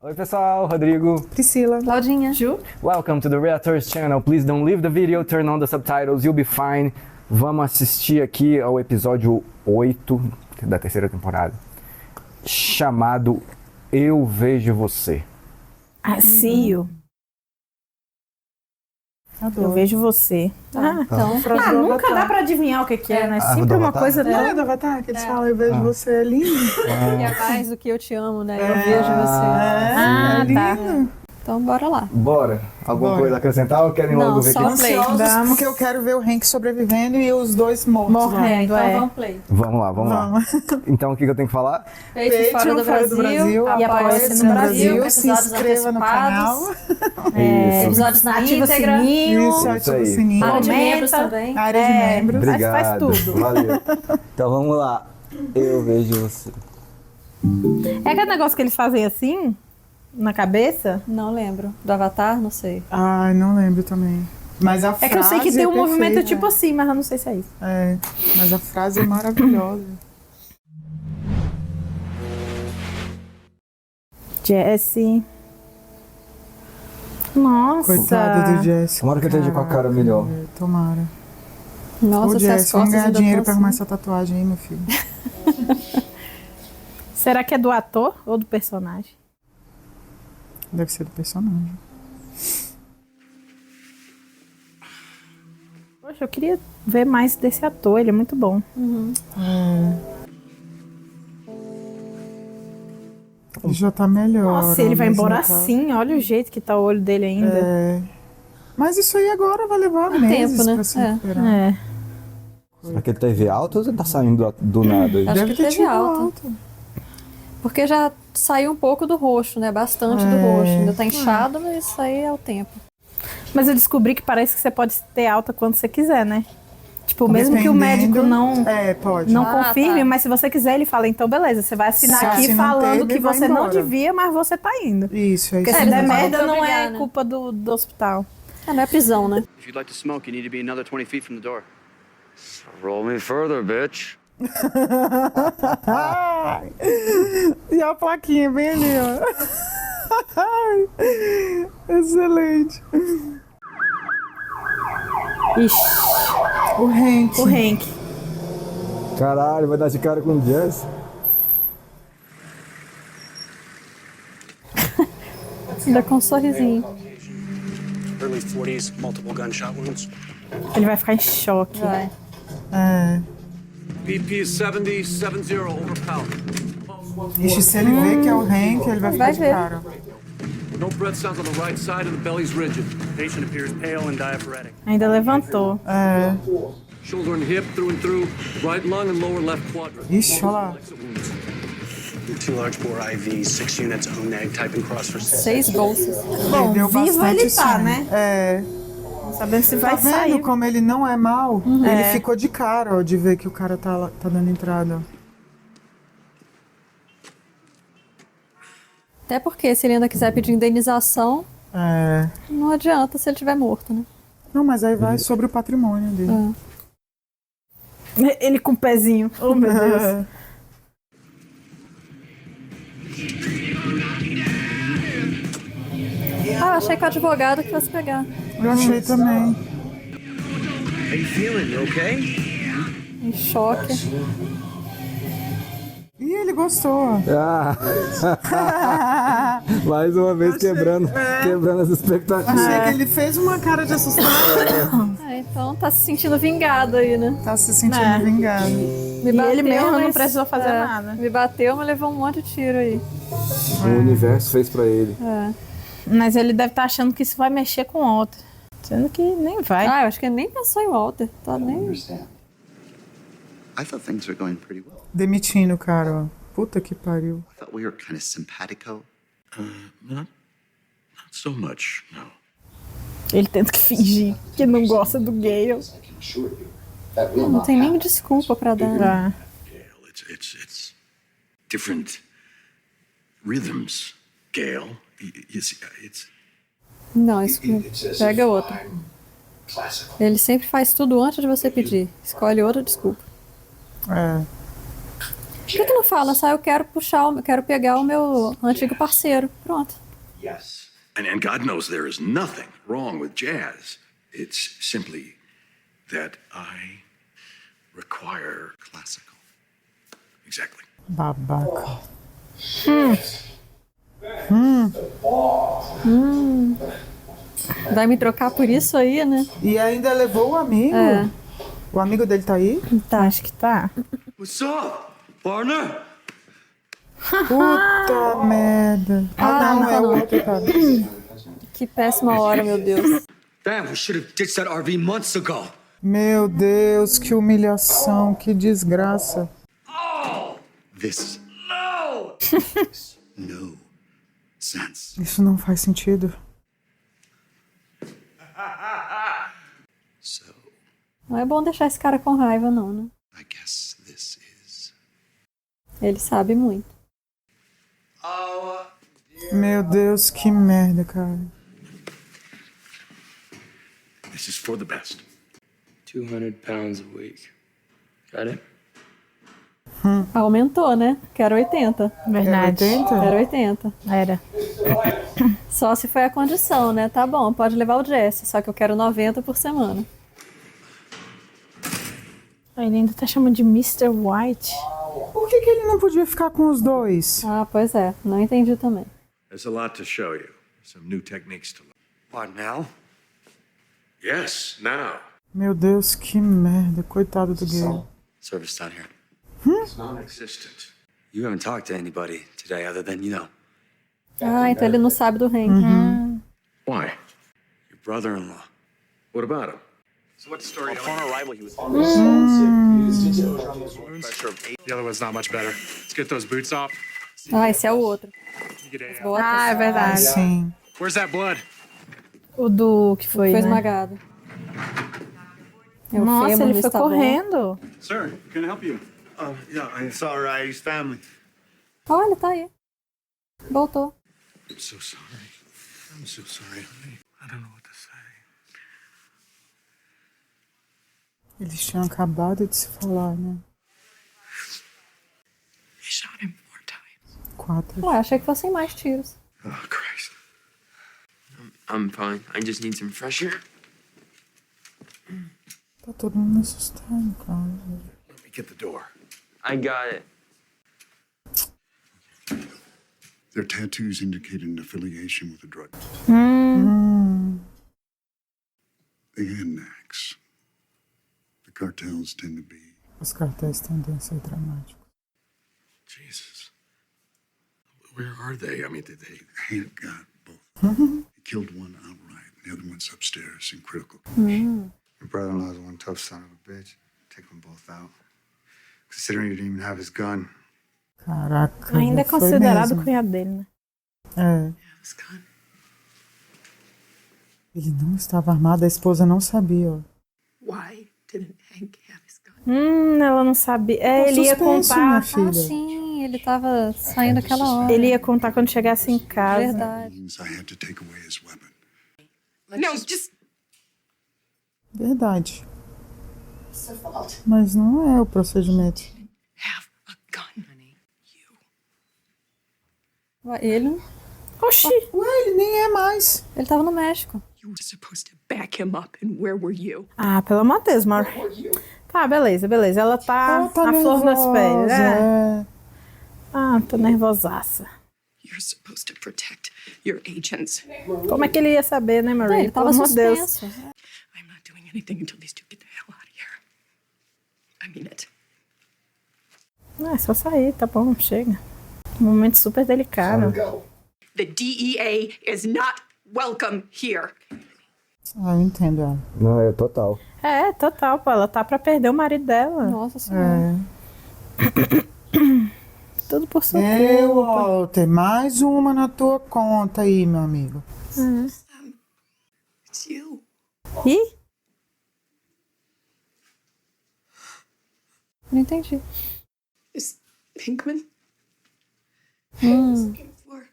Oi pessoal, Rodrigo, Priscila, Claudinha, Ju. welcome to the Reactors channel. Please don't leave the video, turn on the subtitles, you'll be fine. Vamos assistir aqui ao episódio 8 da terceira temporada, chamado Eu Vejo Você. I see you. Eu vejo você. então, Nunca dá pra adivinhar o que é, né? Sempre uma coisa... Não é do Avatar que eles falam, eu vejo você, é lindo. que é mais do que eu te amo, né? Eu vejo você. tá. lindo. Então, bora lá. Bora? Alguma Bora. coisa a acrescentar ou querem Não, logo ver só aqui? play. Ansiosos porque eu quero ver o Hank sobrevivendo e os dois mortos. Morrendo, Então, é. vamos play. Vamos lá. Então o que eu tenho que falar? Patreon fora do Brasil, e apoia-se no Brasil, se episódios inscreva no canal. antecipados, Isso. episódios na Ativa o íntegra, sininho. Isso, ativa o aí. sininho. área de Comenta. membros também. Área de membros. Obrigado. Faz tudo. Valeu. Então vamos lá. Eu vejo você. É aquele negócio que eles fazem assim, na cabeça. Não lembro. Do Avatar, não sei. Ai, não lembro também. Mas a É frase que eu sei que tem um movimento perfeita. tipo assim, mas eu não sei se é isso. É, mas a frase é maravilhosa. Jesse. Nossa. Coitado do Jesse. Tomara que eu esteja com a cara melhor. Tomara. Nossa, Ô, se as Jesse, vamos costas ganhar ainda dinheiro tão pra arrumar assim. essa tatuagem aí, meu filho. Será que é do ator ou do personagem? Deve ser do personagem. Poxa, eu queria ver mais desse ator, ele é muito bom. Ele já tá melhor. Nossa, ele vai mas embora não tá- assim, olha o jeito que tá o olho dele ainda. É. Mas isso aí agora vai levar meses tempo, né? pra se É. recuperar. É. Será que ele teve alta ou ele tá saindo do nada aí? Acho Deve que ter teve tido alta. alta. Porque já saiu um pouco do roxo, né? Bastante do roxo. Ainda tá inchado, mas isso aí é o tempo. Mas eu descobri que parece que você pode ter alta quando você quiser, né? Tipo, mesmo que o médico Dependendo- não, É, pode. não Ah, confirme, tá. mas se você quiser, ele fala, então beleza, você vai assinar Se aqui não falando teve, que vai você não embora. devia, mas você tá indo. Isso, é Porque isso. se eles der não vão merda, te não obrigar, é né? culpa do hospital. É, não é prisão, né? If you'd like to smoke, you need to be another 20 feet from the door. Roll me further, bitch. E a plaquinha bem ali, ó. Ai, excelente. Ixi, O Hank. o Hank. Caralho, vai dar de cara com o Jess? Ainda com um sorrisinho. Early 40s, multiple gunshot wounds. Ele vai ficar em choque. Vai. É. BP 7070 overpowered. Ixi, se ele vê que é o Hank, ele vai ficar Vai de ver. cara. No breath sounds on the right side and the belly's rigid. Patient appears pale and diaphoretic. Ainda levantou. É. Shoulder and hip through and through. Right lung and lower left quadrant. Ixi, olha lá. Exit wounds. 2 large bore IVs, 6 units ONAG, type and cross for 6 bolsas. Bom, Perdeu vivo bastante ele tá, sangue. né? É. Não sabendo se Tá vai vendo sair. como ele não é mal? Ele É. ficou de cara, ó, de ver que o cara tá dando entrada. Ó. Até porque se ele ainda quiser pedir indenização, É. não adianta se ele estiver morto, né? Não, mas aí vai sobre o patrimônio dele. Ele com o pezinho. Oh, meu Deus. É. Ah, achei que o advogado que fosse pegar. Eu achei também. How you feeling? You okay? Em choque. Ih, ele gostou. Ah. Mais uma vez quebrando as expectativas. Achei que ele fez uma cara de assustado. Ah, então tá se sentindo vingado aí, né? Tá se sentindo É. vingado. Me E ele mesmo não mas- precisou fazer nada. Me bateu, mas levou um monte de tiro aí. O universo fez pra ele. É. Mas ele deve estar achando que isso vai mexer com outro. Sendo que nem vai. Ah, eu acho que ele nem pensou em Walter. Tá nem... understand. I thought things were going pretty well. Demitindo o cara, ó. Puta que pariu. I thought we were kind of simpatico. Not so much, no. Ele tenta que fingir que não gosta do Gale. I can assure you that will Não not tem nem happen. desculpa pra dar. né? Ah. Gail, it's different rhythms, Gail. You see, it's Não, isso pega outro. Ele sempre faz tudo antes de você pedir. Escolhe outra desculpa. É. Por que não fala só eu quero quero pegar o meu antigo parceiro? Pronto. Yes. And God knows there is nothing wrong with jazz. It's simply that I require classical. Exactly. Babaca. Vai me trocar por isso aí, né? E ainda levou o amigo? É. O amigo dele tá aí? Tá, acho que tá. What's up, partner? Puta merda. Ah, não, é o outro cara. Que péssima hora, meu Deus. Damn, we should have ditched that RV months ago. Meu Deus, que humilhação, que desgraça. This makes no sense. Isso não faz sentido. So, Não é bom deixar esse cara com raiva, não, né? I guess this is. Ele sabe muito. Meu Deus, que merda, cara. This is for the best. 200 pounds a week. Got it? Aumentou, né? Quero 80. Verdade. 80? Quero 80. Era. Só se foi a condição, né? Tá bom, pode levar o Jesse, só que eu quero 90 por semana. Ele ainda tá chamando de Mr. White. Por que ele não podia ficar com os dois? Ah, pois é. Não entendi também. There's a lot to show you. Some new techniques to learn. What, now? Yes, now. Meu Deus, que merda. Coitado do gay. Service down here. It's non-existent. You haven't talked to anybody today other than, Ah, então ele não sabe do Hank. Why? your brother-in-law. What about him? So what's the story? Upon arrival, he was The other one's not much better. Let's get those boots off. Ah, esse é o outro. You get a- Botas. Ah, é verdade. Sim. Where's that blood? O do que foi, Foi né? esmagado. É o Nossa, fêmur ele não foi está bom. correndo. Sir, can I help you? Yeah, it's all right. He's family. Olha, tá aí. Voltou. I'm so sorry. I'm so sorry, honey. I don't know what to say. Eles tinham acabado de se falar, né? He shot him 4 times. 4. Ué, achei que fossem mais tiros. Oh, Christ. I'm fine. I just need some fresh air. Tá todo mundo assustado, cara. Let me get the door. I got it. Their tattoos indicate an affiliation with the drug. They had an axe. The cartels tend to be. Os cartéis tendem a ser dramáticos. Jesus. Where are they? I mean, Hank got both. He killed one outright. The other one's upstairs in critical condition. Your brother-in-law's one tough son of a bitch. Take them both out. Considering you didn't even have his gun. Caraca, Ainda é foi considerado mesmo. cunhado dele, né? É. His gun. Ele não estava armado, a esposa não sabia. Ó. Why didn't Hank have his gun? Ela não sabia. É, Tá ele ia suspenso, minha contar. filha. Ah, sim, ele tava saindo aquela hora. Ele ia contar quando chegasse em casa. Verdade. Means I had to take away his weapon. No, just Verdade. it's the fault. Mas não é o procedimento. Have a gun, honey. Ele, Oxi! Ué, ele nem é mais. ele tava no México. You were supposed to back him up, and where were you? Ah, pelo amor de Deus, Mauro. Tá, beleza, beleza. Ela tá, Ela tá a flor das peles, né? é. Ah, tô nervosaça. You're supposed to protect your agents. Como é que ele ia saber, né, Marie? Ele tava Pelo amor de Deus. suspenso. I'm not doing anything until these two get the hell out of here. I mean it. É só sair, tá bom, chega. Um momento super delicado. The DEA is not welcome here. Ah, eu entendo ela. Não, é total. É, total, pô. Ela tá pra perder o marido dela. Nossa senhora. Tudo por sua É, culpa. Walter, mais uma na tua conta aí, meu amigo. It's you. Ih, Não entendi. Is Pinkman? I was looking for.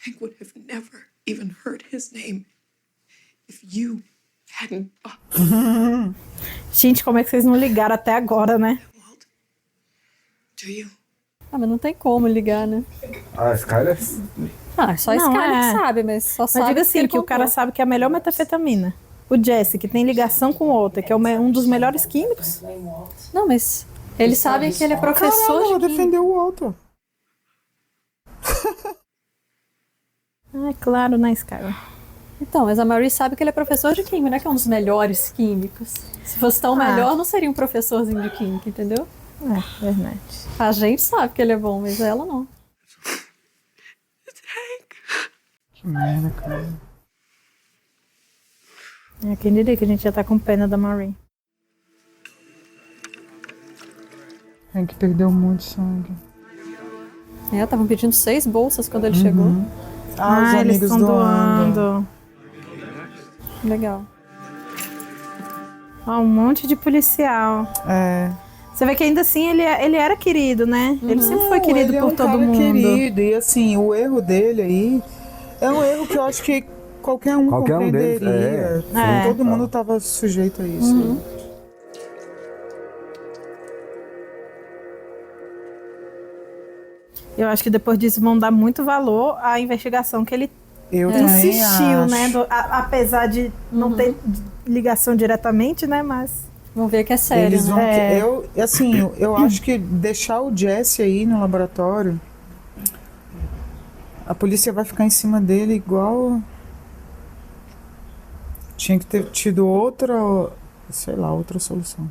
Hank would have never even heard his name if you hadn't bought. Gente, como é que vocês não ligaram até agora, né? Do you? Ah, mas não tem como ligar, né? A Skyler? Ah, só esse Não, cara que é. sabe, mas só Mas sabe diga assim, ele que o cara comprou. sabe que é a melhor metafetamina. O Jesse, que tem ligação com o Walter, que é um dos melhores químicos. Não, mas eles sabem que ele é professor Caralho, ela de química. defendeu o outro. Ah, é claro, né, Skyler? Então, mas a Marie sabe que ele é professor de química, né? Que é um dos melhores químicos. Se fosse tão melhor, não seria um professorzinho de química, entendeu? É, verdade. A gente sabe que ele é bom, mas ela não. Que merda, cara. É, quem diria que a gente já tá com pena da Marie. Hank perdeu muito sangue. É, estavam pedindo 6 bolsas quando ele chegou. Ah, os eles amigos estão doando. doando. Legal. Ó, um monte de policial. É. Você vê que ainda assim ele era querido, né? Ele sempre foi querido Ele é por um todo cara mundo. querido. E assim, o erro dele aí é um erro que eu acho que qualquer um deles, compreenderia. É. Todo mundo estava sujeito a isso. Eu acho que depois disso vão dar muito valor à investigação que ele Eu também insistiu, acho. né? Apesar de não ter ligação diretamente, né? Mas Vamos ver que é sério, Eles vão. né? Eu acho que deixar o Jesse aí no laboratório, a polícia vai ficar em cima dele igual. Tinha que ter tido outra, sei lá, outra solução.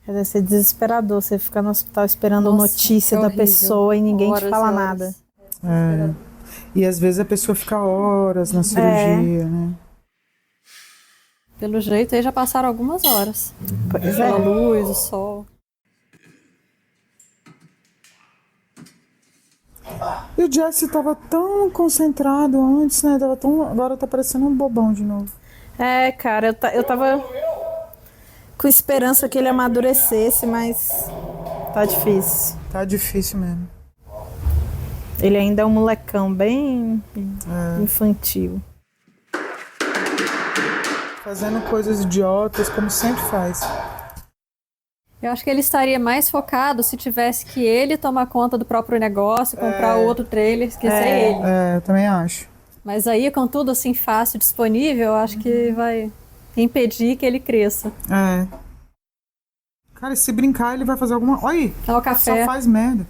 deve ser desesperador você ficar no hospital esperando Nossa, notícia que da horrível. pessoa e ninguém te Horas fala e horas. nada. É. E às vezes a pessoa fica horas na cirurgia, né? Pelo jeito aí já passaram algumas horas. Pois Pela é. luz, o sol. E o Jesse tava concentrado antes, né? Agora tá parecendo um bobão de novo. É, cara, eu tava com esperança que ele amadurecesse, mas tá difícil. Tá difícil mesmo. Ele ainda é um molecão bem infantil. Fazendo coisas idiotas, como sempre faz. Eu acho que ele estaria mais focado se tivesse que ele tomar conta do próprio negócio, comprar outro trailer, que ser ele. É, eu também acho. Mas aí, com tudo assim fácil, disponível, eu acho que vai impedir que ele cresça. É. Cara, se brincar, ele vai fazer alguma. Olha aí! É o café. Só faz merda.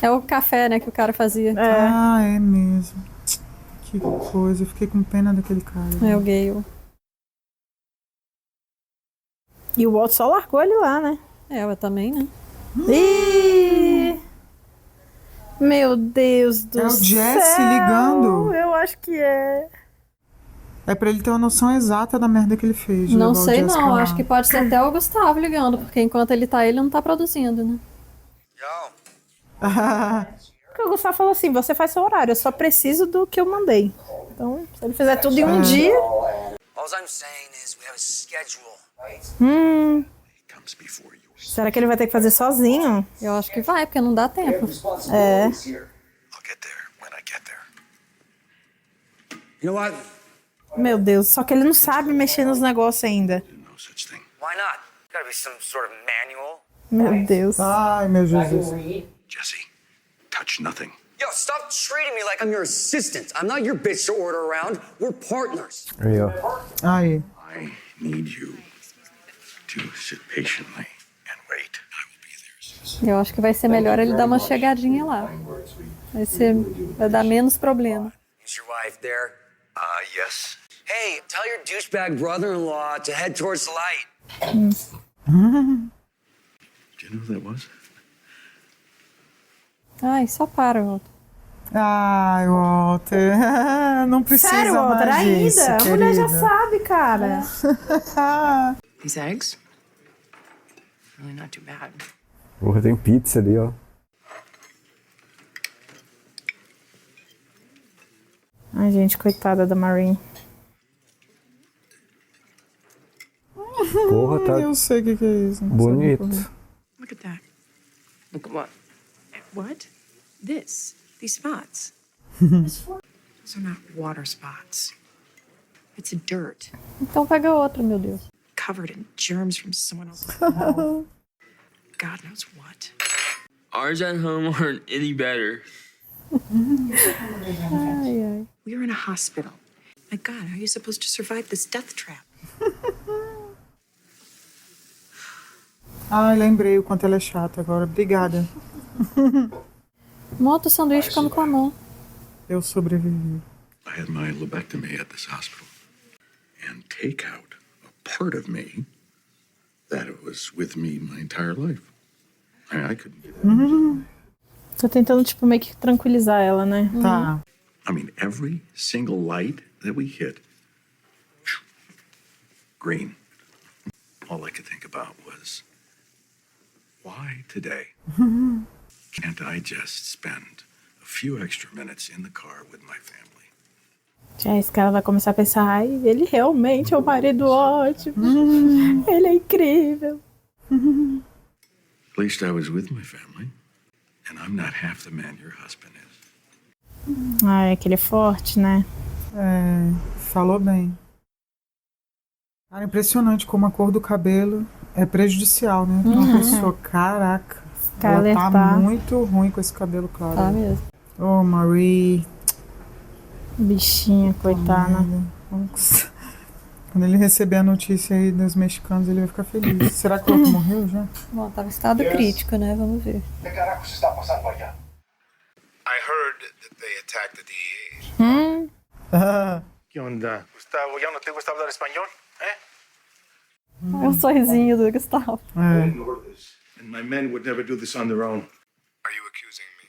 É o café, né, que o cara fazia. Ah, é mesmo. Que coisa, eu fiquei com pena daquele cara. É o Gale. E o Walt só largou ele lá, né? É, eu também, né? Ih! Meu Deus do É o céu! Jesse ligando. Eu acho que é. É pra ele ter uma noção exata da merda que ele fez. de Não levar o sei Jesse não, pra lá. acho que pode ser até o Gustavo ligando, porque enquanto ele tá, ele não tá produzindo, né? Porque o Gustavo falou assim, você faz seu horário, eu só preciso do que eu mandei. Então, se ele fizer tudo em um dia... All I'm saying is we have a schedule. Será que ele vai ter que fazer sozinho? Eu acho que vai, porque não dá tempo. É. I'll get there when I get there. You know what? Meu Deus, só que ele não sabe mexer nos negócios ainda. No such thing. Why not? Gotta be some sort of manual. Meu Deus. Ai, meu Jesus. Jesse, touch nothing. Yo, stop treating me like I'm your assistant. I'm not your bitch to order around. We're partners. Aí, ó. Aí. I need you to sit patiently and wait. I will be there. Eu acho que vai ser melhor ele dar uma chegadinha lá. Vai dar menos problema. Is your wife there? Yes. Hey, tell your douchebag brother-in-law to head towards the light. Do you know who that was? Ai, só para, Walter. Ai, Walter. Não precisa Sério, Walter, mais ainda? disso, A mulher já querida. sabe, cara. These eggs? Really not too bad. Porra, tem pizza ali, ó. Ai, gente, coitada da Maureen. Porra, tá Eu sei o que é isso. não sei bonito. porquê. Look at that. Look at what? What? These spots. Those are not water spots. It's dirt. Então pega outro, meu Deus. Covered in germs from someone else's home. God knows what. Ours at home aren't any better. Ai, ai. We are in a hospital. My God, how are you supposed to survive this death trap? Ai, lembrei o quanto ela é chata agora. Obrigada. Monta o sanduíche e come com a mão. Eu sobrevivi. I had my lobectomy at this hospital. And take out a part of me that was with me my entire life. I couldn't get it. Tô tentando, tipo, meio que tranquilizar ela, né? Tá. I mean, every single light that we hit, green. All I could think about was, why today can't I just spend a few extra minutes in the car with my family? Já esse cara vai começar a pensar, ai, ele realmente é um marido ótimo. Ele é incrível. At least I was with my family, and I'm not half the man your husband is. Ai, que ele é forte, né? É, falou bem. Cara, impressionante como a cor do cabelo é prejudicial, né? Pra uma pessoa, caraca. Ela tá alertar. muito ruim com esse cabelo claro. Tá mesmo. Oh, Marie. Bichinha, coitada. Quando ele receber a notícia aí dos mexicanos, ele vai ficar feliz. Será que o outro morreu já? Bom, tava em estado crítico, né? Vamos ver. ¿Qué carajos está pasando allá? I heard that they attacked the DEA. Ah, ¿Qué onda? Gustavo, ¿ya no te gusta hablar español? É o sorrisinho do Gustavo. é. And my men would never do this on their own. Are you accusing me?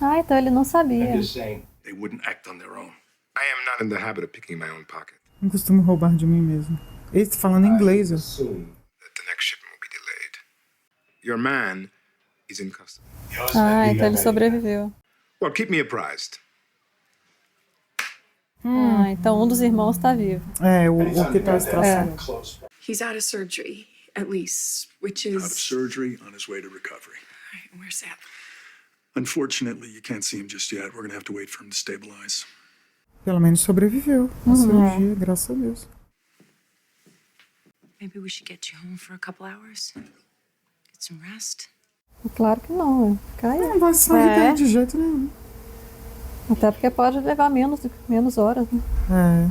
Ah, então ele não sabia. saying they wouldn't act on their own. I am not in the habit of picking my own pocket. Não costumo roubar de mim mesmo. Ele tá falando inglês. ó. Assume that the next shipment will be delayed. Your man is in custody. Ah, então ele sobreviveu. Well, keep me apprised. Ah, então um dos irmãos tá vivo. É, o que tá estraçando. He's out of surgery, at least, which Out of is. surgery, on his way to recovery. Right, where's that? Unfortunately, you can't see him just yet. We're gonna have to wait for him to stabilize. Pelo menos sobreviveu à cirurgia, graças a Deus. Maybe we should get you home for a couple hours. Get some rest. Claro que não, fica aí. Não vai sair daí de jeito nenhum. Até porque pode levar menos horas, né? É.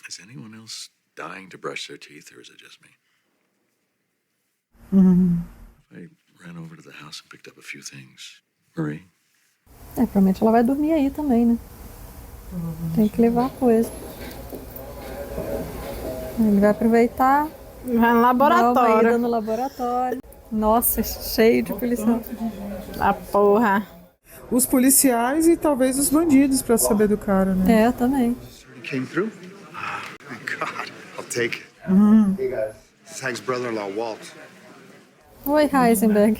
Is anyone else dying to brush their teeth, or is it just me? I ran over to the house and picked up a few things. Marie, É, provavelmente ela vai dormir aí também, né? Tem que levar coisa. Ele vai aproveitar. Vai no Dar uma laboratório. ida no laboratório. Nossa, cheio de policial. Ah, porra. Os policiais e talvez os bandidos pra saber do cara, né? É, também. You came through? Thank God. I'll take it. Hey guys. This is Hank's brother-in-law, Walt. Oi, Heisenberg.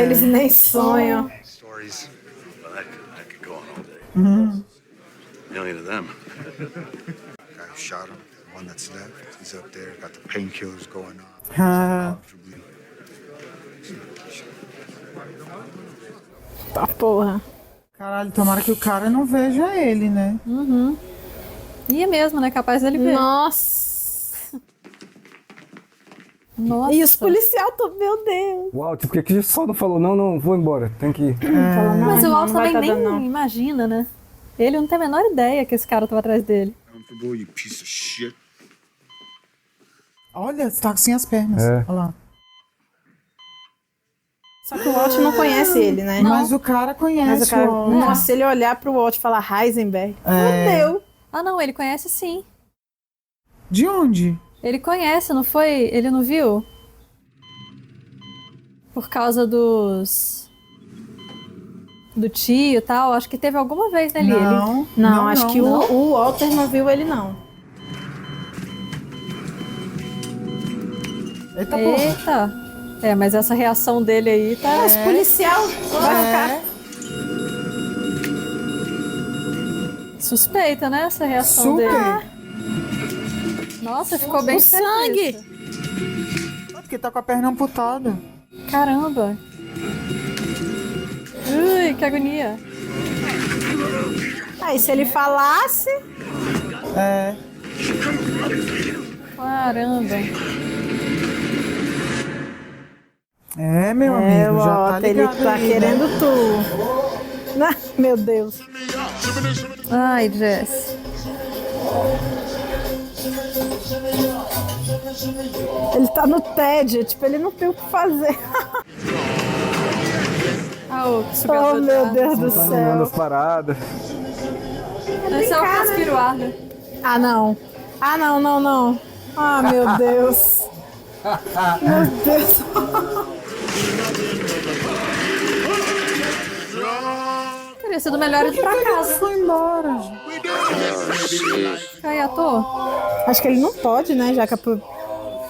Eles nem sonham. Stories. well, that could go on all day. A million of them. Guy who shot him, the one that's left, he's up there, got the painkillers going on. Ah, Tá, porra. caralho, tomara que o cara não veja ele, né? E é mesmo, né? Capaz dele ver. Nossa. Nossa. E os policiais, meu Deus. O Walt, por que só não falou, não, vou embora, tem que ir. Mas o Walt não vai também tá nem dando, não. imagina, né? Ele não tem a menor ideia que esse cara tava atrás dele. Comfortable, you piece of shit. Olha, tá sem as pernas. É. Olha lá. Só que o Walt não conhece ele, né? Mas o cara conhece Mas o cara... o Walt. Nossa, se ele olhar pro Walt e falar Heisenberg, fodeu. Ah, não, ele conhece sim. De onde? Ele conhece, não foi? Ele não viu? Por causa dos... do tio e tal. Acho que teve alguma vez nele. Não, Não, acho que não. o Walter não viu ele, não. Eita porra. Eita! É, mas essa reação dele aí tá... Esse policial vai ficar... Suspeita, né? Essa reação Super. dele. Nossa, ficou bem O sangue! Porque tá com a perna amputada. Caramba. Ui, que agonia. Aí, se ele falasse... É. Caramba. É, meu amigo, já tá Lota, ele ligado tá aí, querendo né? tu. Ah, meu Deus. Ai, Jess. Ele tá no tédio, tipo, ele não tem o que fazer. Ah, o Oh, meu Deus do Tá animando as céu. paradas. Esse é o que aspira o ar, né? Ah, não. Ah, não, não, não. Ah, meu Deus. Meu Deus. Teria sido melhor ir pra casa. Foi embora. Ficar aí à toa. Acho que ele não pode, né? Já que é por...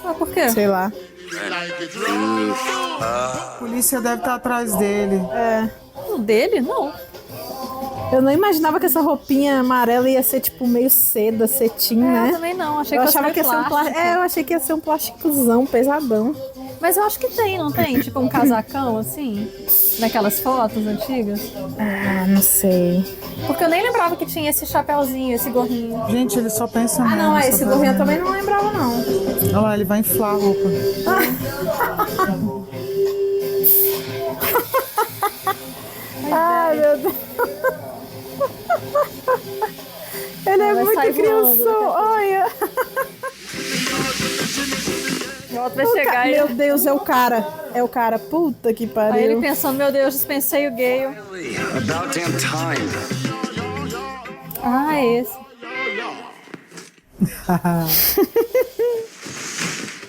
Ah, por quê? Sei lá. A polícia deve estar atrás dele. É. O dele? Não. Eu não imaginava que essa roupinha amarela ia ser, tipo, meio seda, cetim, né? Eu também não. Achei Eu que achava fosse que ia ser um plástico. plástico. É, eu achei que ia ser um plásticozão, pesadão. Mas eu acho que tem, não tem? Tipo um casacão, assim? Naquelas fotos antigas? Ah, não sei. Porque eu nem lembrava que tinha esse chapéuzinho, esse gorrinho. Gente, ele só pensa Ah, não, esse gorrinho eu também não lembrava, não. Olha lá, ele vai inflar a roupa. Ai, meu Deus. Ele é Vai muito sair voando crianção, olha. O outro vai chegar e... Meu Deus, é o cara. É o cara. Puta que pariu. Aí ele pensando, meu Deus, dispensei o Gale. About damn time. Ah, esse.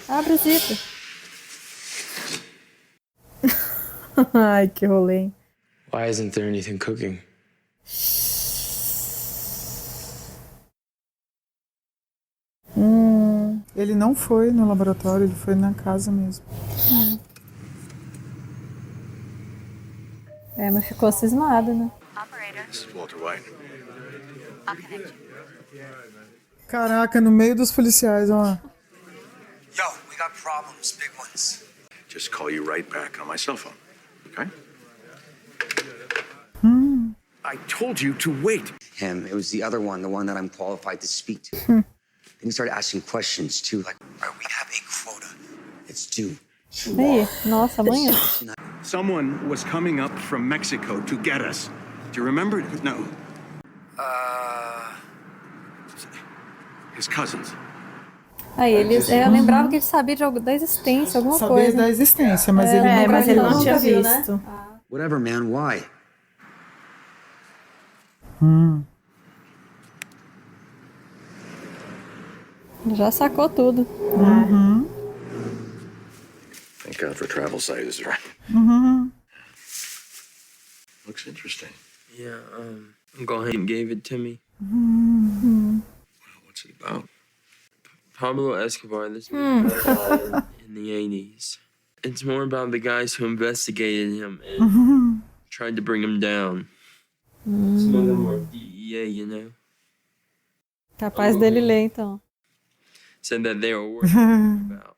Abre o zíper. Ai, que rolê. Why isn't there anything cooking? Ele não foi no laboratório, ele foi na casa mesmo. É, mas ficou cismado, né? This is Walter White. Caraca, no meio dos policiais, ó. Yo, we got problems, big ones. Just call you right back on my cell phone, okay? I told you to wait. Him, it was the other one, the one that I'm qualified to speak to. Then he started asking questions too, like, all right, we have a quota. It's due. Aí, nossa, amanhã. Someone was coming up from Mexico to get us. Do you remember? No. His cousins. Aí, eu lembrava que ele sabia de algo, da existência, alguma Sabia coisa. da existência, mas ele não mas ele não nunca tinha viu, né? visto. Whatever, man, why? Já sacou tudo. Thank God for travel sizes, right? Looks interesting. Yeah, Uncle Hank gave it to me. What's it about? Pablo Escobar, this man in the 80s. It's more about the guys who investigated him and tried to bring him down. Some of them were DEA, you know? Capaz dele ler, então. Said that they were working about.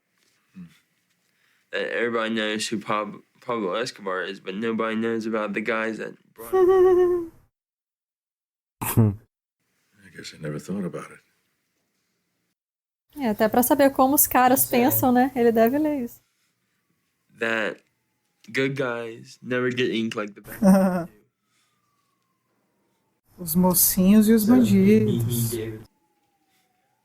That everybody knows who Pablo Escobar is, but nobody knows about the guys that brought him. I guess I never thought about it. É, até pra saber como os caras pensam, né? Ele deve ler isso. That good guys never get inked like the bad. Os mocinhos e os bandidos.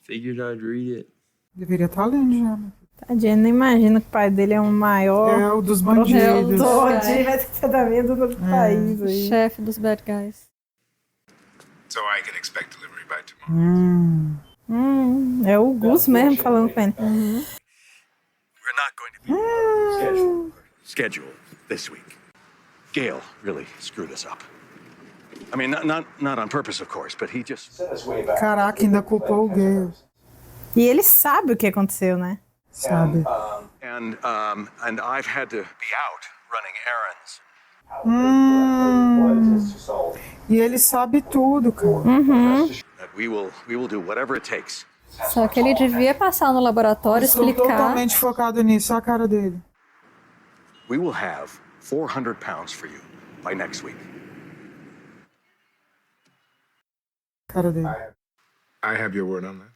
Figured I'd read it. Deveria estar lendo já. Né? Tadinho, não imagina que o pai dele é um maior... É o dos bandidos. Vai ter que ser da medo do país aí. Chefe dos bad guys. So I can expect delivery by tomorrow. É o Gus mesmo falando com ele. We're not going to be scheduled this week. Gail really screwed us up. I mean, not on purpose, of course, but he just... Caraca, ainda culpou o Gale. E ele sabe o que aconteceu, né? Sabe? And I've had to be out running errands. E ele sabe tudo, cara. That we will do whatever it takes Só que ele devia passar no laboratório, Estou explicar. totalmente focado nisso, olha a cara dele. We will have 400 pounds for you by next week. Cara dele. I have your word on that.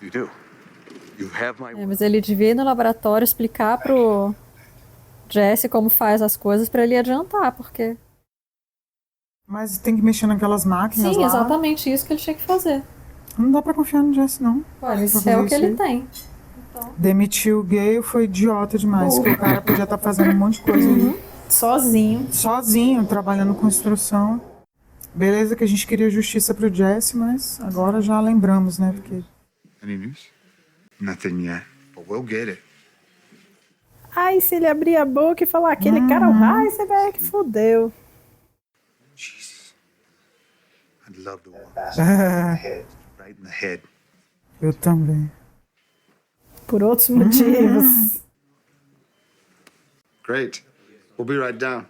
You do. You have my Mas ele devia ir no laboratório explicar pro Jesse como faz as coisas pra ele adiantar, porque... Mas tem que mexer naquelas máquinas Sim, lá. exatamente isso que ele tinha que fazer. Não dá pra confiar no Jesse, não. Olha, isso Pra é fazer o que ele aí. tem. Demitir o Gale foi idiota demais. Porque o cara podia estar fazendo um monte de coisa aí. Sozinho. Sozinho, trabalhando com instrução. Beleza que a gente queria justiça pro Jesse, mas agora já lembramos, né? Porque... Any news? Nothing yet, but we'll get it. Ai, se ele abrir a boca e falar aquele cara é o Heisenberg, fodeu. Jesus. I'd love to walk this right in the head. Eu também. Por outros motivos. Great. We'll be right down.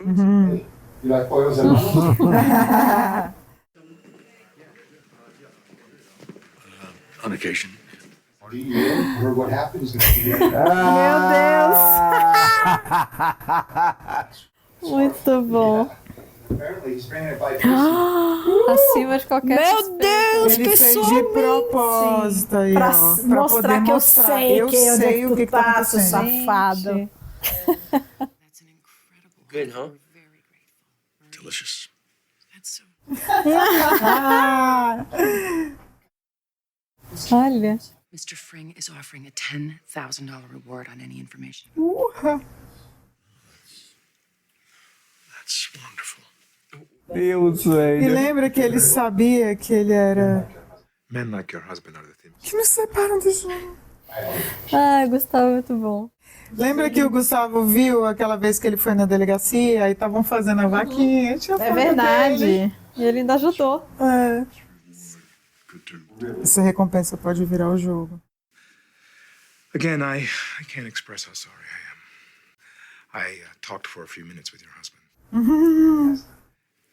You like oils and on occasion. Or what happens if you Meu Deus! Muito bom. apparently he's bringing it by Acima de qualquer Meu suspeita. Deus, Ele que fez de somente. propósito aí, Pra ó. Pra mostrar poder que eu mostrar. sei Eu quem onde é sei que o que tu tá tá, seu acontecendo. safado. Good, huh? Delicious. Olha. Mr. Fring is offering a $10,000 reward on any information. That's wonderful. Deus, E velho. lembra que ele sabia que ele era... Men like your husband are the thing. Que me separam do jogo. Ai, Gustavo é muito bom. Lembra que o Gustavo viu aquela vez que ele foi na delegacia e estavam fazendo a vaquinha? Tinha É foto verdade. dele. E ele ainda ajudou. É. Essa recompensa pode virar o jogo. Again, I can't express how sorry I am. I talked for a few minutes with your husband.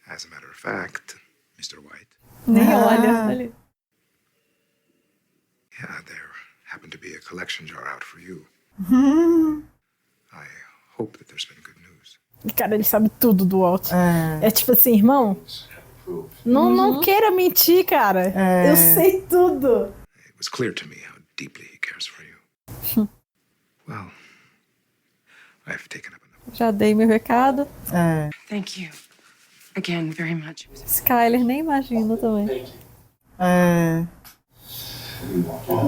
As a matter of fact, Mr. White, Nem olha. Ali. yeah, there happened to be a collection jar out for you. I hope that there's been good news. Cara, ele sabe tudo do Walt. É. É tipo assim, irmão, não queira mentir, cara. É. Eu sei tudo. It was clear to me how deeply he cares for you. Well, I've taken up enough. Já dei meu recado. É. Thank you again very much. Skyler nem imagina também. É.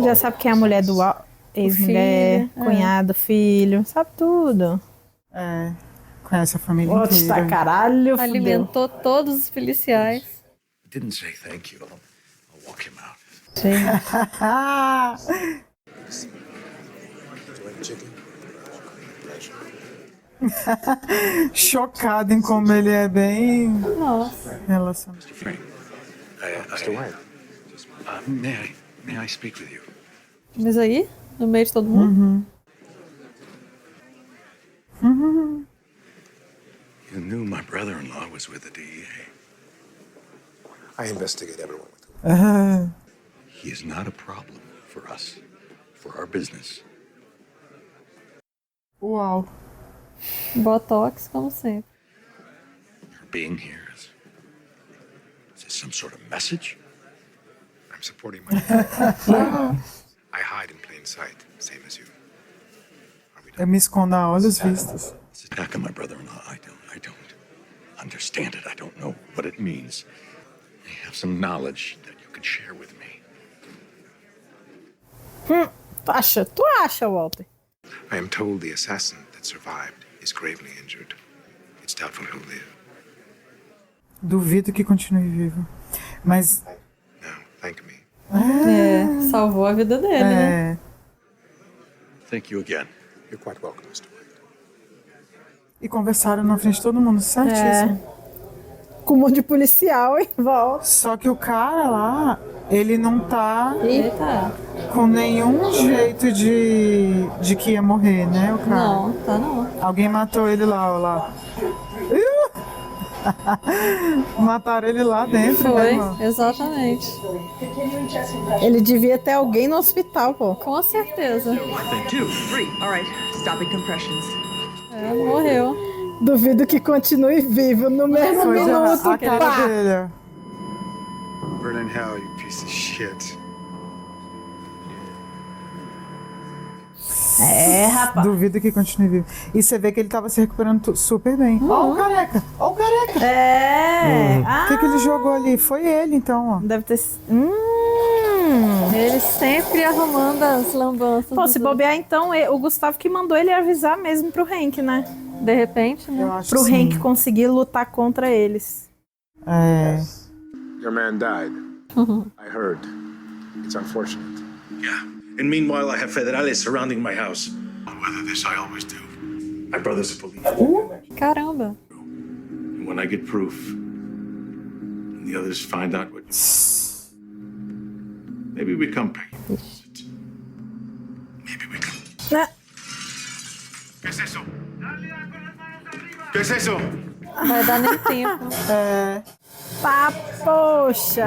Já sabe quem é a mulher do Walt. Ex-mulher, filho, cunhado, filho. Sabe tudo. É. Conhece a família Walt inteira. tá caralho, fudeu. Alimentou todos os policiais. I didn't say thank you. I'll walk him out. Chocado em como ele é bem Nossa. relacionado. Frank, Mr. White. May I speak with you? Mas aí, no meio de todo mundo. You knew my brother-in-law was with the DEA. I investigate everyone with whom. He is not a problem for us, for our business. Uau. Botox, como sempre. Your being here is this some sort of message? I'm supporting my I hide in plain sight, same as you. Eu me escondo a olhos vistos. This attack on my brother-in-law, I don't understand it. I don't know what it means. I have some knowledge that you could share with me. Tu acha, Walter? I am told the assassin that survived is gravely injured. It's doubtful he'll live. Duvido que continue vivo. Mas No, thank me. É, salvou a vida dele, né? é. Thank you again. You're quite welcome, Mr. White. E conversaram na frente de todo mundo, certíssimo. Com um monte de policial em volta. Só que o cara lá, ele não tá Eita. com nenhum jeito de que ia morrer, né, o cara? Não, tá não. Alguém matou ele lá, ó lá. Mataram ele lá dentro, né, Foi, irmão? exatamente. Ele devia ter alguém no hospital, pô. Com certeza. 1, 2, 3. All right, stopping compressions. É, morreu. Duvido que continue vivo no mesmo Pois é, minuto. a cara Pá! dele. Burn in hell, you piece of shit. É, rapaz. Duvido que continue vivo. E você vê que ele tava se recuperando super bem. Ó o careca! Ó o careca! É. O que ele jogou ali? Foi ele, então, ó. Deve ter. Ele sempre arrumando as lambanças. Pô, se bobear, então, o Gustavo que mandou ele avisar mesmo pro Hank, né? De repente, né? Eu acho Pro que sim. Hank conseguir lutar contra eles. É. Your man died. I heard. It's unfortunate. Yeah. And meanwhile, I have federales surrounding my house. Weather this, I always do. My brother's a police. Caramba. And when I get proof, and the others find out what... Maybe we come back. Maybe we come... Né? ¿Qué es eso? ¿Qué es eso? Vai dar nem tempo. É. Tá, poxa.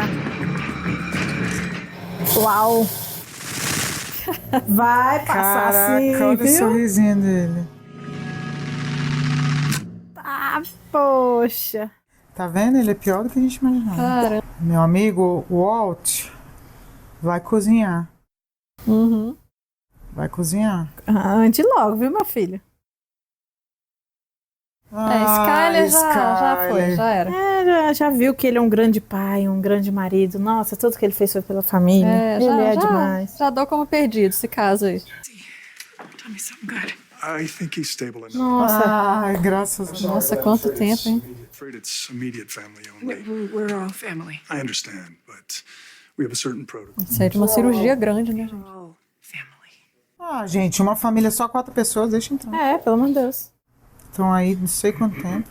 Uau. Vai passar assim, Caraca, olha o viu? sorrisinho dele. Tá, poxa. Tá vendo? Ele é pior do que a gente imaginava. Cara. Meu amigo Walt vai cozinhar. Uhum. Vai cozinhar. Ande logo, viu, meu filho? Skyler já foi, já era. É, já viu que ele é um grande pai, um grande marido. Nossa, tudo que ele fez foi pela família. Ele é demais. Já dou como perdido esse caso aí. Tell me something good. I think he's stable enough. Nossa. Ai, graças a Deus. Nossa, quanto tempo, hein? I'm afraid it's immediate family only. We're all family. I understand, but we have a certain protocol. Isso é de uma cirurgia grande, né, gente? All family. Ah, gente, uma família só 4 pessoas, deixa entrar. É, pelo amor de Deus. Estão aí não sei quanto tempo.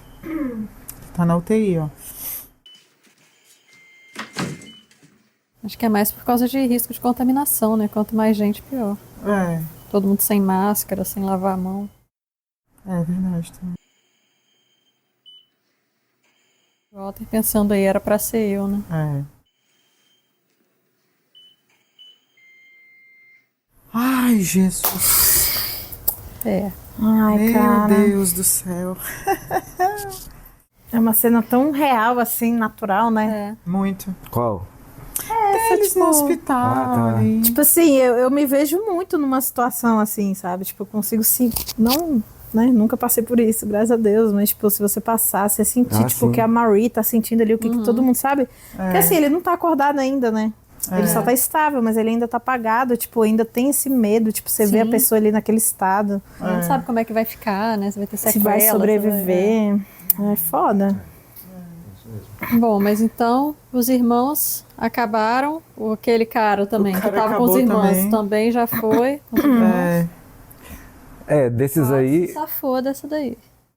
Tá na UTI, ó. Acho que é mais por causa de risco de contaminação, né? Quanto mais gente, pior. É, Todo mundo sem máscara, sem lavar a mão. é verdade também. O Walter pensando aí, era pra ser eu, né? É. Ai, Jesus. É. Ai, Meu cara. Deus do céu. É uma cena tão real, assim, natural, né? Muito. Qual? Eles no hospital. Ah, tá. ali. Tipo assim, eu me vejo muito numa situação assim, sabe? Tipo, eu consigo sim. Não, né? Nunca passei por isso, graças a Deus. Mas, tipo, se você passar, você sentir, Ah, tipo, sim. que a Marie tá sentindo ali o que todo mundo sabe. Porque assim, ele não tá acordado ainda, né? Ele só tá estável, mas ele ainda tá apagado, tipo, ainda tem esse medo, tipo, você vê a Sim. pessoa ali naquele estado. Não sabe como é que vai ficar, né? Se vai ter Se sequela. vai sobreviver. É foda. Bom, mas então os irmãos acabaram. Aquele cara também, O cara que tava com os acabou irmãos, também. já foi. Com os irmãos. É, Desses aí, Safou dessa daí.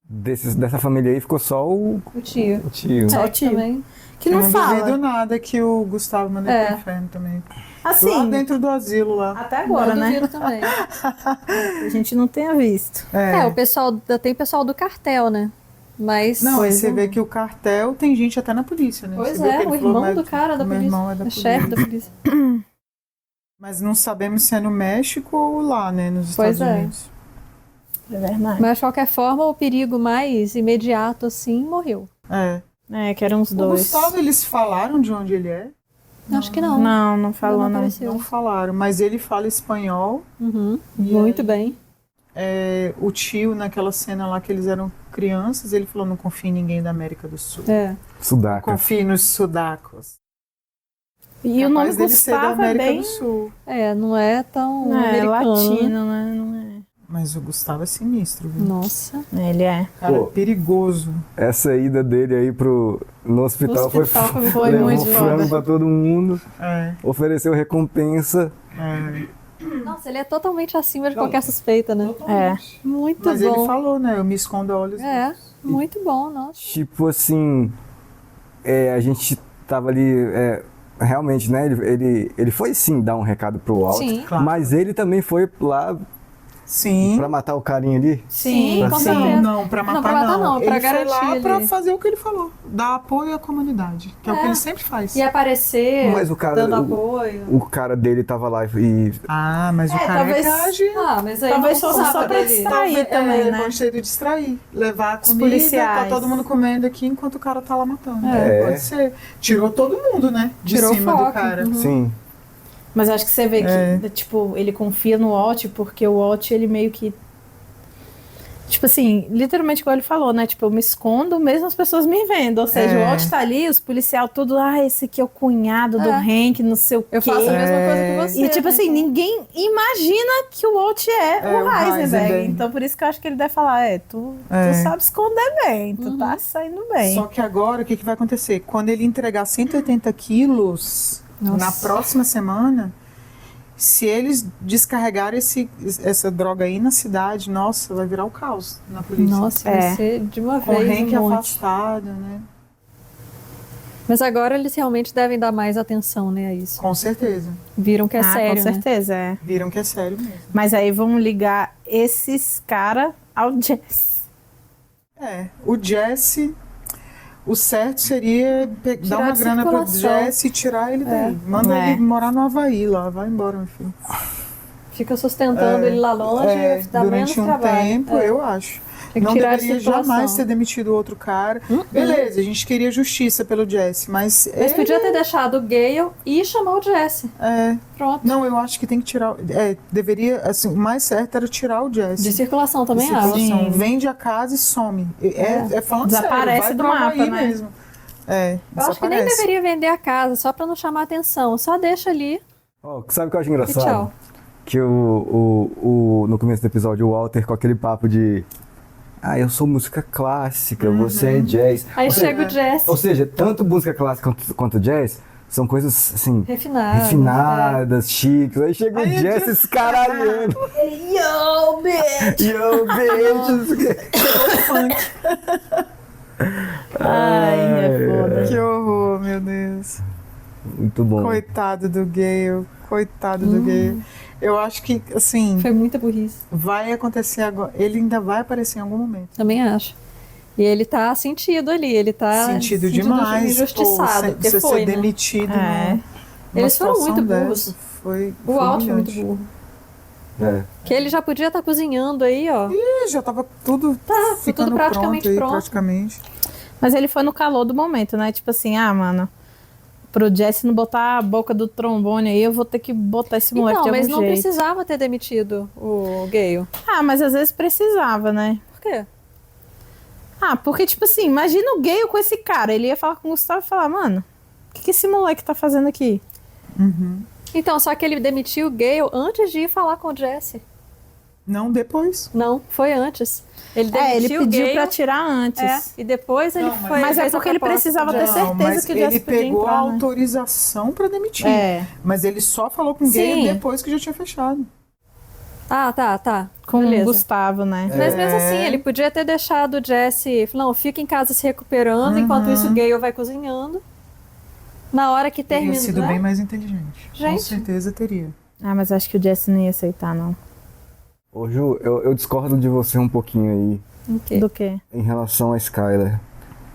dessa família aí, ficou só o O tio. tio. Só É, o tio. também. Que eu não não fala. duvido nada que o Gustavo manda É. pro inferno também. Assim, Lá dentro do asilo lá. até agora, Não né? duvido também. A gente não tenha visto. É, o pessoal, tem pessoal do cartel, né? Mas. Não, aí Pois você é. vê que o cartel tem gente até na polícia, né? Pois Você viu que é, ele o falou, irmão mas do cara da meu polícia. irmão é da o chefe da polícia. Mas não sabemos se é no México ou lá, né? Nos Pois Estados é. Unidos. É verdade. Mas de qualquer forma, o perigo mais imediato, assim, morreu. É. É, que eram os O dois. Gustavo, eles falaram de onde ele é? Acho que não. Não falou, Não não. apareceu. Não falaram, mas ele fala espanhol. Uhum. Muito bem. É, o tio, naquela cena lá que eles eram crianças, ele falou, não confie em ninguém da América do Sul. É. Sudaca. Confie nos sudacos. E o nome Capaz dele ser da Gustavo é América bem... do Sul. É, não é tão É, americano, latino, né? né? Não é. Mas o Gustavo é sinistro, viu? Nossa. Ele é. Cara, Pô. perigoso. Essa ida dele aí no hospital, No hospital foi levou muito frango foda. pra todo mundo, É. ofereceu recompensa. É. Nossa, ele é totalmente acima de qualquer suspeita, né? É. Muito Mas bom. ele falou, né? Eu me escondo a olhos. É, muito bom, nossa. Tipo assim, a gente tava ali, realmente, né? Ele foi sim dar um recado pro Walter, Sim. Claro. mas ele também foi lá Sim. Pra matar o carinha ali? Sim, com certeza. Não, pra matar não. Pra Ele foi lá garantir pra ali. fazer o que ele falou. Dar apoio à comunidade. Que é o que ele sempre faz. E aparecer, Mas o cara, dando apoio. o cara dele tava lá e... Ah, mas o cara talvez- age... Mas aí Talvez não fosse só precisava pra dele. distrair também, né? Pode ser de distrair. Levar a Os comida, policiais. tá todo mundo comendo aqui enquanto o cara tá lá matando. É. Pode ser. Tirou todo mundo, né? De Tirou cima foco. do cara. Sim. Mas acho que você vê que, tipo, ele confia no Walt, porque o Walt, ele meio que... Tipo assim, literalmente igual ele falou, né? Tipo, eu me escondo mesmo as pessoas me vendo. Ou seja, o Walt tá ali, os policiais tudo, esse aqui é o cunhado do Hank, não sei o quê. Eu faço a mesma coisa que você. E tipo assim, né? ninguém imagina que o Walt é o Heisenberg. Então por isso que eu acho que ele deve falar, tu sabe esconder bem, tu tá saindo bem. Só que agora, o que vai acontecer? Quando ele entregar 180 quilos na próxima semana, se eles descarregarem essa droga aí na cidade, nossa, vai virar o caos na polícia. Nossa, vai ser de uma Com o vez Hank um monte. afastado, né? Mas agora eles realmente devem dar mais atenção, né, a isso. Com certeza. Viram que é sério, com certeza, é. Viram que é sério mesmo. Mas aí vamos ligar esses caras ao Jesse. O Jesse, o certo seria dar uma de grana pro circulação. Jesse e tirar ele daí. Manda ele morar no Havaí lá, vai embora, meu filho. Fica sustentando ele lá longe, dá menos durante um trabalho. tempo, eu acho. Tem que Não tirar de deveria circulação. jamais ter demitido o outro cara. Beleza, a gente queria justiça pelo Jesse, mas Mas ele... podia ter deixado o Gale e chamar o Jesse. Pronto. Não, eu acho que tem que tirar... deveria, assim, o mais certo era tirar o Jesse. De circulação também De acho. circulação. Vende a casa e some. Falando Desaparece sério, vai do pro mapa, Havaí né? mesmo. Eu acho que nem deveria vender a casa, só pra não chamar atenção. Só deixa ali. Sabe o que eu acho E engraçado? tchau. Que no começo do episódio, o Walter com aquele papo de... eu sou música clássica, você é jazz. Aí chega o Jesse. Ou seja, tanto música clássica quanto jazz são coisas, assim... Refinadas, chiques. Aí chega o Jesse escaralhando. Yo, bitch! Yo, bitch! É foda. Que horror, meu Deus. Muito bom. Coitado do Gale. Coitado do Gale. Eu acho que, assim... Foi muita burrice. Vai acontecer agora. Ele ainda vai aparecer em algum momento. Também acho. E ele tá sentido ali, ele tá Sentido demais. injustiçado. Porque Você foi, ser né? demitido. Eles foram muito burros. Dessa, foi O Walt foi muito humilhante. burro. Que ele já podia estar cozinhando aí, ó. Ih, já tava tudo ficando tudo praticamente pronto. pronto. Praticamente. Mas ele foi no calor do momento, né? Tipo assim, mano, pro Jesse não botar a boca do trombone aí, eu vou ter que botar esse moleque de algum mas não jeito. precisava ter demitido o Gale. Mas às vezes precisava, né? Por quê? Porque, tipo assim, imagina o Gale com esse cara. Ele ia falar com o Gustavo e falar, mano, o que esse moleque tá fazendo aqui? Então, só que ele demitiu o Gale antes de ir falar com o Jesse. Não, depois. Não, foi antes. Ele ele demitiu o pediu Gale, pra tirar antes. e depois ele foi... mas é fez a porque ele proposta precisava pro ter Jesse. certeza mas que o Jesse ele podia pegou entrar, a né? autorização pra demitir. Mas ele só falou com o Sim. Gale depois que já tinha fechado. Tá. Com Beleza. o Gustavo, né? Mas mesmo assim, ele podia ter deixado o Jesse... Não, fica em casa se recuperando, enquanto isso o Gale vai cozinhando. Na hora que Teria termina... sido né? bem mais inteligente. Com Gente. certeza teria. Mas acho que o Jesse não ia aceitar, não. Ô, Ju, eu discordo de você um pouquinho aí. Do quê? Em relação a Skyler.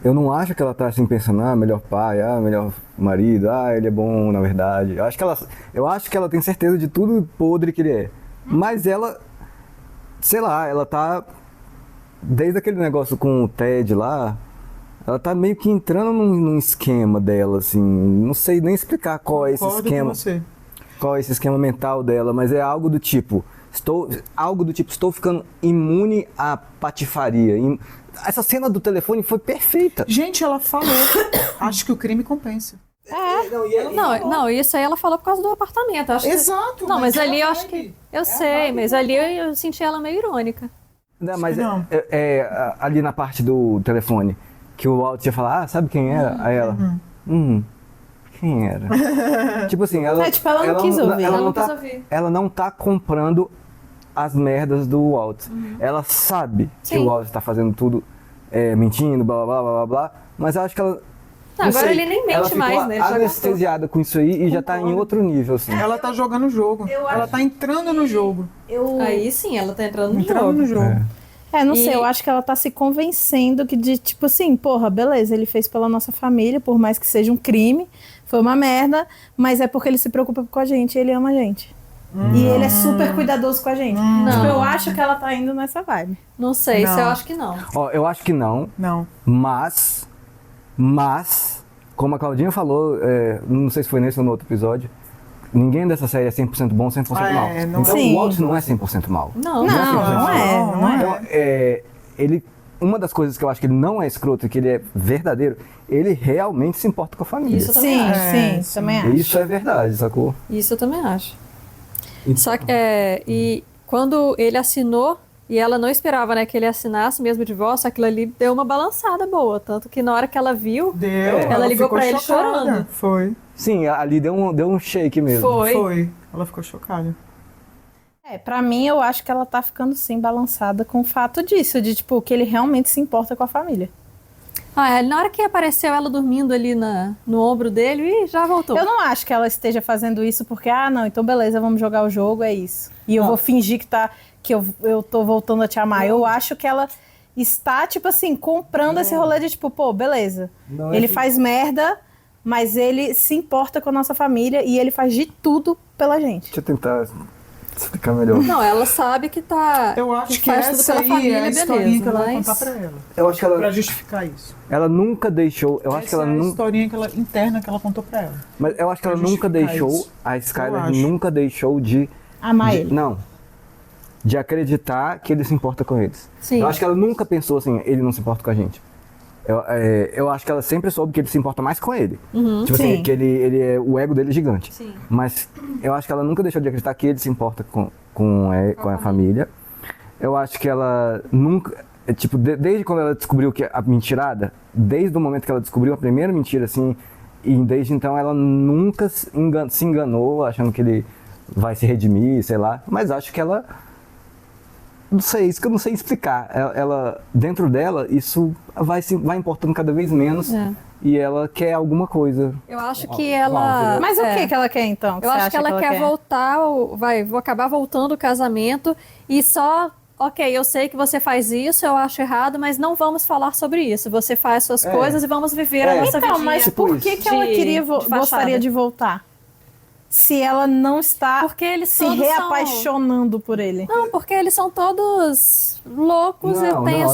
Eu não acho que ela tá assim pensando, melhor pai, melhor marido, ele é bom, na verdade. Eu acho que ela tem certeza de tudo podre que ele é. Mas ela, sei lá, ela tá... Desde aquele negócio com o Ted lá, ela tá meio que entrando num esquema dela, assim. Não sei nem explicar qual é esse Concordo com esquema. você. Qual é esse esquema mental dela, mas é algo do tipo... Estou ficando imune à patifaria. Essa cena do telefone foi perfeita. Gente, ela falou. Acho que o crime compensa. Não, isso aí ela falou por causa do apartamento. Acho Exato. Não, mas ali eu ela acho vai. que... Eu sei, mas ali eu senti ela meio irônica. Mas ali na parte do telefone, que o Walt ia falar, sabe quem era? Aí ela, quem era? Tipo assim, ela não quis ouvir. Ela não tá comprando as merdas do Walt. Ela sabe que o Walt tá fazendo tudo mentindo, blá blá blá blá blá, mas eu acho que ela Não, Não agora sei, ele nem ela mente ficou mais, né? Ele já anestesiada com isso aí e já tá em outro nível, assim. Ela tá jogando o jogo. Ela tá entrando no jogo. Aí sim, ela tá entrando no Entrando jogo. no jogo. Não sei, eu acho que ela tá se convencendo que de, tipo assim, porra, beleza, ele fez pela nossa família, por mais que seja um crime, foi uma merda, mas é porque ele se preocupa com a gente, ele ama a gente. E ele é super cuidadoso com a gente. Tipo, eu acho que ela tá indo nessa vibe. Não sei, isso eu acho que não. Ó, eu acho que não. Não. Mas, como a Claudinha falou, não sei se foi nesse ou no outro episódio, ninguém dessa série é 100% bom, 100% mal. não Então Sim. o Walt não é 100% mal. Não é. Então, ele, uma das coisas que eu acho que ele não é escroto e que ele é verdadeiro, ele realmente se importa com a família. Isso eu também acho. Sim, também acho. Isso é verdade, sacou? Isso eu também acho. Só que, e quando ele assinou, e ela não esperava, né, que ele assinasse mesmo o divórcio, aquilo ali deu uma balançada boa. Tanto que na hora que ela viu, ela ligou pra ele chorando. Foi. Sim, ali deu um shake mesmo. Foi. Ela ficou chocada. Pra mim, eu acho que ela tá ficando, sim, balançada com o fato disso, de, tipo, que ele realmente se importa com a família. Na hora que apareceu ela dormindo ali no ombro dele, e já voltou. Eu não acho que ela esteja fazendo isso porque, não, então beleza, vamos jogar o jogo, é isso. E eu vou fingir que eu tô voltando a te amar. Eu acho que ela está, tipo assim, comprando esse rolê de, tipo, pô, beleza. Não ele faz merda, mas ele se importa com a nossa família e ele faz de tudo pela gente. Deixa eu tentar explicar melhor. Não, ela sabe que tá. Eu acho que faz tudo essa pela aí família, é a historinha beleza, que ela vai mas... contar pra ela. Eu acho que ela... Pra justificar isso. Ela nunca deixou... Eu acho que ela Essa é a nunca... historinha interna que ela contou pra ela. Mas eu acho que ela nunca deixou... isso. A Skyler acho. nunca deixou de... Amar ele. Não. De acreditar que ele se importa com eles. Sim. Eu acho que ela nunca pensou assim, ele não se importa com a gente. Eu acho que ela sempre soube que ele se importa mais com ele. Tipo assim, que ele é, o ego dele é gigante. Sim. Mas eu acho que ela nunca deixou de acreditar que ele se importa com a família. Eu acho que ela nunca... Tipo, desde quando ela descobriu que a mentirada, desde o momento que ela descobriu a primeira mentira, assim, e desde então ela nunca se enganou, achando que ele vai se redimir, sei lá. Mas acho que ela... Não sei, isso que eu não sei explicar. Ela dentro dela, isso vai importando cada vez menos. E ela quer alguma coisa. Eu acho que ela... Mas o que ela quer, então? Eu acho que ela quer voltar, vou acabar voltando o casamento e só... Ok, eu sei que você faz isso, eu acho errado, mas não vamos falar sobre isso. Você faz suas coisas e vamos viver a nossa vida. Então, mas por que ela gostaria de voltar? Se ela não está porque eles se reapaixonando por ele. Não, porque eles são todos loucos e tem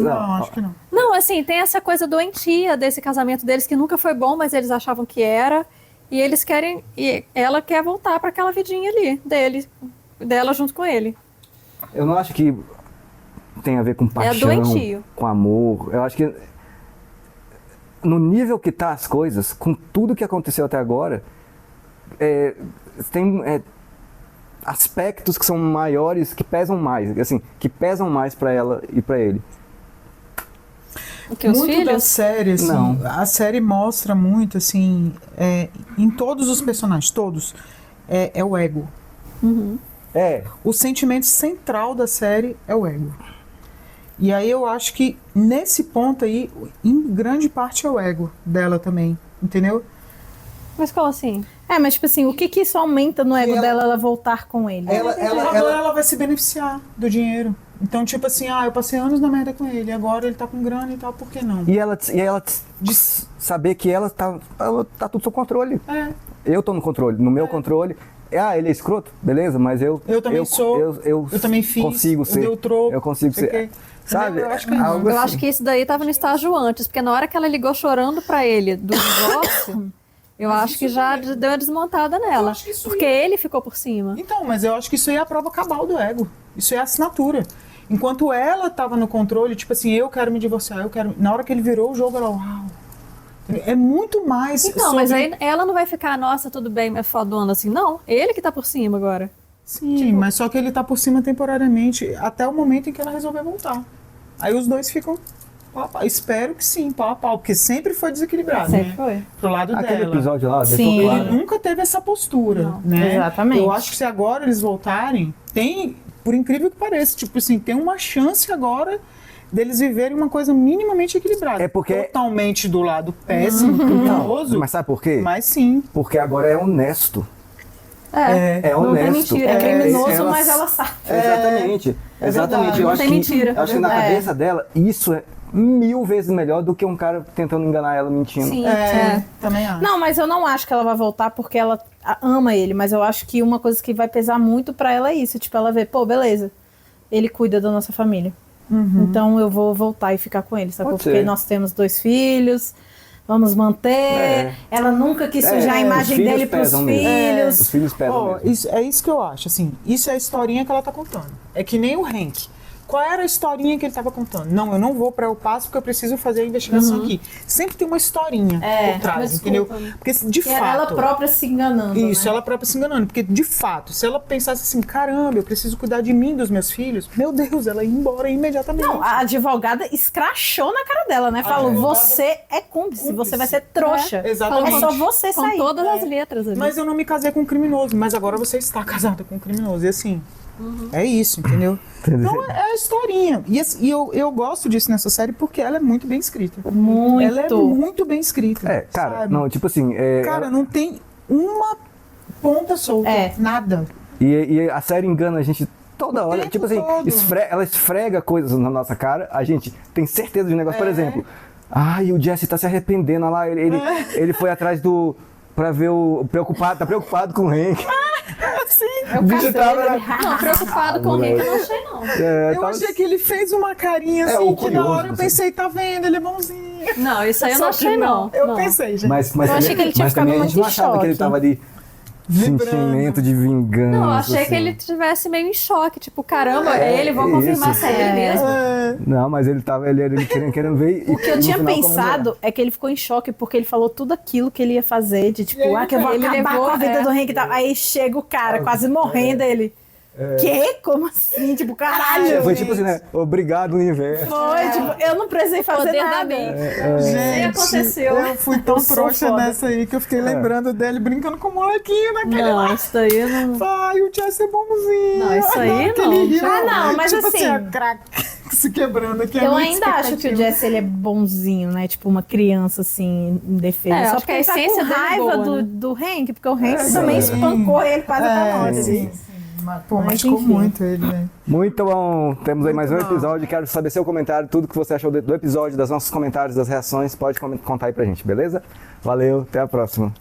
Não, acho que não. Não, assim, tem essa coisa doentia desse casamento deles que nunca foi bom, mas eles achavam que era. E eles querem... E ela quer voltar para aquela vidinha ali, dela junto com ele. Eu não acho que tem a ver com paixão, com amor. Eu acho que no nível que tá as coisas, com tudo que aconteceu até agora, tem aspectos que são maiores, que pesam mais, assim, que pesam mais para ela e para ele. O que, os muito filhos? da série, assim, Não. a série mostra muito, assim, em todos os personagens, todos, é o ego. O sentimento central da série é o ego. E aí eu acho que nesse ponto aí, em grande parte é o ego dela também, entendeu? Mas como assim? Mas tipo assim, o que isso aumenta no ego dela, ela voltar com ele? Agora ela vai se beneficiar do dinheiro. Então, tipo assim, eu passei anos na merda com ele, agora ele tá com grana e tal, por que não? E ela saber que ela tá tudo sob controle. Eu tô no controle, no meu controle. Ele é escroto, beleza, mas eu também sou, eu também fiz, consigo ser, eu consigo ser, sabe? Eu acho que Eu acho que isso daí tava no estágio antes, porque na hora que ela ligou chorando pra ele do divórcio, eu acho que já deu uma desmontada nela, porque ele ficou por cima. Então, mas eu acho que isso aí é a prova cabal do ego, isso é a assinatura. Enquanto ela tava no controle, tipo assim, eu quero me divorciar, na hora que ele virou o jogo, ela, uau. É muito mais. Então, mas aí ela não vai ficar, nossa, tudo bem, é fodona assim. Não, ele que tá por cima agora. Sim, mas só que ele tá por cima temporariamente, até o momento em que ela resolver voltar. Aí os dois ficam pau a pau. Espero que sim, pau a pau, porque sempre foi desequilibrado, Sempre foi. Pro lado Aquele dela. episódio lá, Sim. deixou claro. Ele nunca teve essa postura, né? Exatamente. Eu acho que se agora eles voltarem, tem, por incrível que pareça, tipo assim, tem uma chance agora deles viverem uma coisa minimamente equilibrada. É porque... Totalmente do lado péssimo, criminoso. Mas sabe por quê? Mas sim. Porque agora é honesto. É honesto. Não tem mentira. É criminoso, mas ela sabe. Exatamente. Exatamente. Eu não acho tem mentira. Eu acho que na cabeça dela, isso é 1000 vezes melhor do que um cara tentando enganar ela mentindo. Sim, também acho. Não, mas eu não acho que ela vai voltar porque ela ama ele, mas eu acho que uma coisa que vai pesar muito pra ela é isso, tipo, ela vê, pô, beleza, ele cuida da nossa família, então eu vou voltar e ficar com ele, sacou? Porque nós temos 2 filhos, vamos manter, ela nunca quis sujar a imagem dele pros filhos. Os filhos pesam mesmo. É isso que eu acho, assim, isso é a historinha que ela tá contando. É que nem o Hank. Qual era a historinha que ele estava contando? Não, eu não vou para El Paso porque eu preciso fazer a investigação aqui. Sempre tem uma historinha por trás, entendeu? Porque de fato... ela própria se enganando, Isso, né? ela própria se enganando. Porque de fato, se ela pensasse assim, caramba, eu preciso cuidar de mim, dos meus filhos, meu Deus, ela ia embora imediatamente. Não, a advogada escrachou na cara dela, né? Falou, você é cúmplice, você vai ser trouxa. Exatamente. É só você Com sair. todas as letras ali. Mas eu não me casei com um criminoso, mas agora você está casada com um criminoso. E assim... É isso, entendeu? Então é a historinha. E eu gosto disso nessa série porque ela é muito bem escrita. Muito. Ela é muito bem escrita. Cara, sabe? não, tipo assim... Cara, não tem uma ponta solta. Nada. E a série engana a gente toda hora. Tipo assim, todo. ela esfrega coisas na nossa cara, a gente tem certeza de um negócio. Por exemplo, o Jesse tá se arrependendo, olha lá, ele foi atrás do... Pra ver tá preocupado com o Hank. Sim. Não, preocupado com o Hank eu não achei, não. Eu achei que ele fez uma carinha assim, que na hora eu pensei, tá vendo, ele é bonzinho. Não, isso aí eu não achei, não. Eu pensei, gente. Mas eu achei que ele tinha ficado também a muito gente não em achava que ele choque. tava ali... Sentimento de vingança. Não, eu achei assim. que ele estivesse meio em choque, tipo, caramba, ele, vou confirmar se é ele mesmo. Não, mas ele tava ele querendo ver. O que eu tinha pensado é que ele ficou em choque porque ele falou tudo aquilo que ele ia fazer, de tipo, que eu vou acabar com a vida do Hank e tal. Aí chega o cara quase morrendo, ele... Quê? Como assim? Tipo, caralho. Foi tipo assim, né? Obrigado, universo. Foi, tipo, eu não precisei fazer nada. Gente, aconteceu. Eu fui tão trouxa nessa aí que eu fiquei lembrando dele brincando com o molequinho naquele Não, isso daí eu não... Ai, o Jesse é bonzinho. Não, isso aí que não. ele riu. Não, mas tipo assim... a crack se quebrando aqui. Eu ainda acho que o Jesse, ele é bonzinho, né? Tipo, uma criança, assim, indefesa. Só acho porque que a ele tá com essência dele é raiva boa, né? do Hank, porque o Hank também espancou ele quase pra morte. Sim. Pô, machucou muito ele, né? Muito bom. Temos aí mais um episódio. Quero saber seu comentário, tudo que você achou do episódio, dos nossos comentários, das reações. Pode contar aí pra gente, beleza? Valeu, até a próxima.